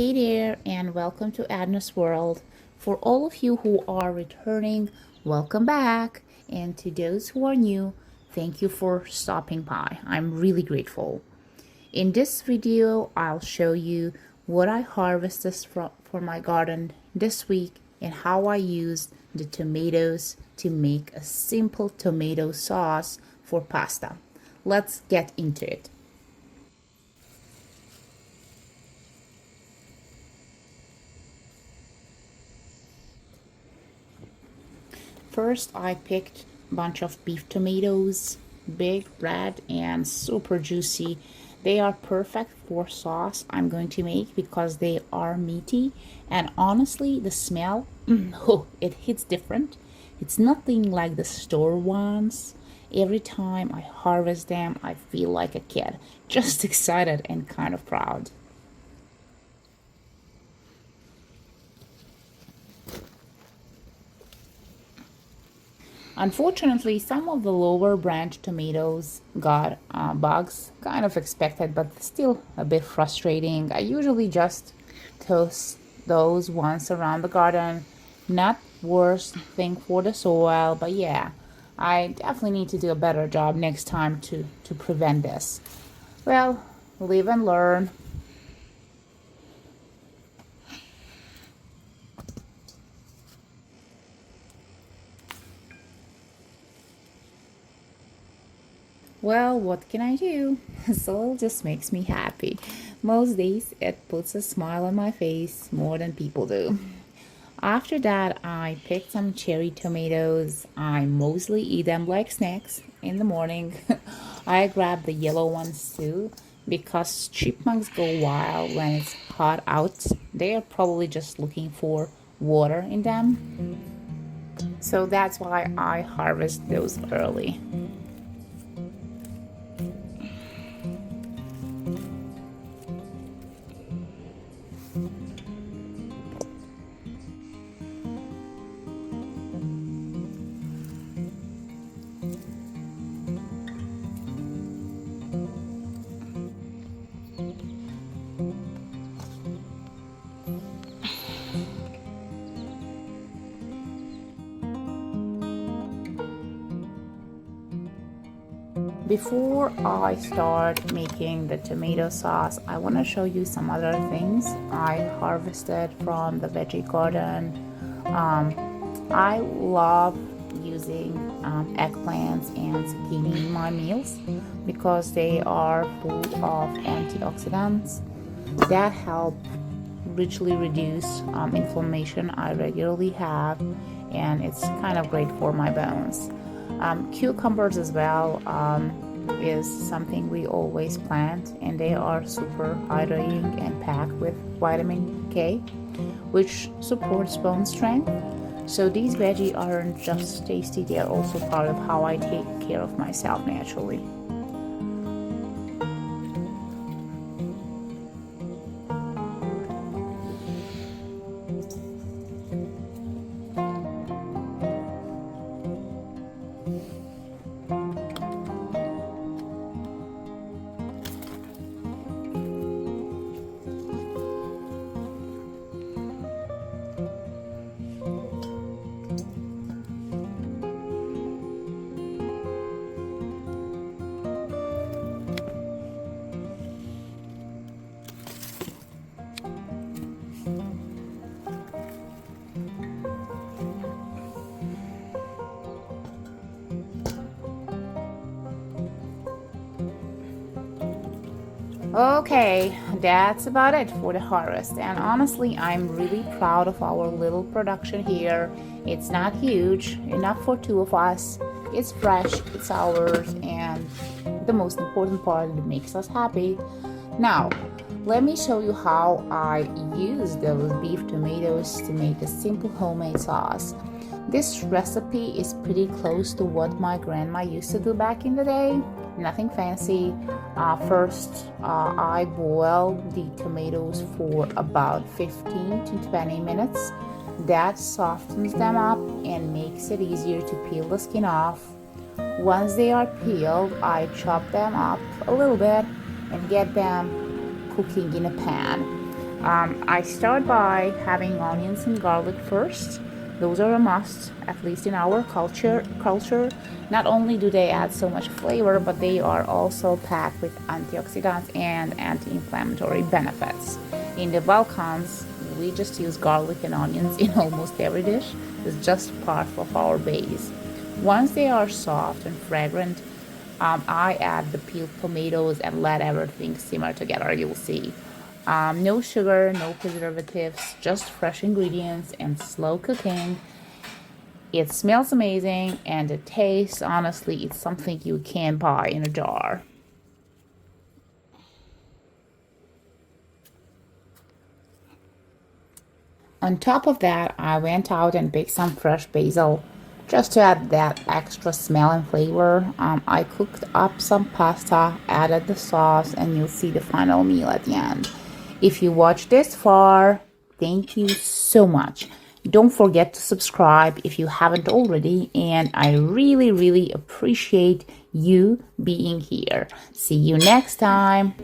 Hey there, and welcome to Agnes World. For all of you who are returning, welcome back. And to those who are new, thank you for stopping by. I'm really grateful. In this video, I'll show you what I harvested for my garden this week and how I used the tomatoes to make a simple tomato sauce for pasta. Let's get into it. First, I picked a bunch of beef tomatoes, big, red, and super juicy. They are perfect for sauce I'm going to make because they are meaty. And honestly, the smell, oh, it hits different. It's nothing like the store ones. Every time I harvest them, I feel like a kid, just excited and kind of proud. Unfortunately, some of the lower branch tomatoes got bugs, kind of expected, but still a bit frustrating. I usually just toast those once around the garden. Not worst thing for the soil, but yeah, I definitely need to do a better job next time to prevent this. Well, live and learn. Well, what can I do? Soil just makes me happy. Most days it puts a smile on my face more than people do. After that, I picked some cherry tomatoes. I mostly eat them like snacks in the morning. I grabbed the yellow ones too because chipmunks go wild when it's hot out. They are probably just looking for water in them. So that's why I harvest those early. Before I start making the tomato sauce, I want to show you some other things I harvested from the veggie garden. I love using eggplants and zucchini in my meals because they are full of antioxidants that help richly reduce inflammation I regularly have, and it's kind of great for my bones. Cucumbers as well is something we always plant, and they are super hydrating and packed with vitamin K, which supports bone strength. So these veggies aren't just tasty, they are also part of how I take care of myself naturally. Okay, that's about it for the harvest. And honestly, I'm really proud of our little production here. It's not huge, enough for two of us. It's fresh, it's ours, and the most important part, it makes us happy. Now, let me show you how I use those beef tomatoes to make a simple homemade sauce. This recipe is pretty close to what my grandma used to do back in the day. Nothing fancy. First, I boil the tomatoes for about 15 to 20 minutes. That softens them up and makes it easier to peel the skin off. Once they are peeled, I chop them up a little bit and get them cooking in a pan. I start by having onions and garlic first. Those are a must, at least in our culture. Not only do they add so much flavor, but they are also packed with antioxidants and anti-inflammatory benefits. In the Balkans, we just use garlic and onions in almost every dish. It's just part of our base. Once they are soft and fragrant, I add the peeled tomatoes and let everything simmer together. You'll see. No sugar, no preservatives, just fresh ingredients and slow cooking. It smells amazing and the taste, honestly, it's something you can buy in a jar. On top of that, I went out and picked some fresh basil just to add that extra smell and flavor. I cooked up some pasta, added the sauce, and you'll see the final meal at the end. If you watched this far, thank you so much. Don't forget to subscribe if you haven't already, and I really appreciate you being here. See you next time.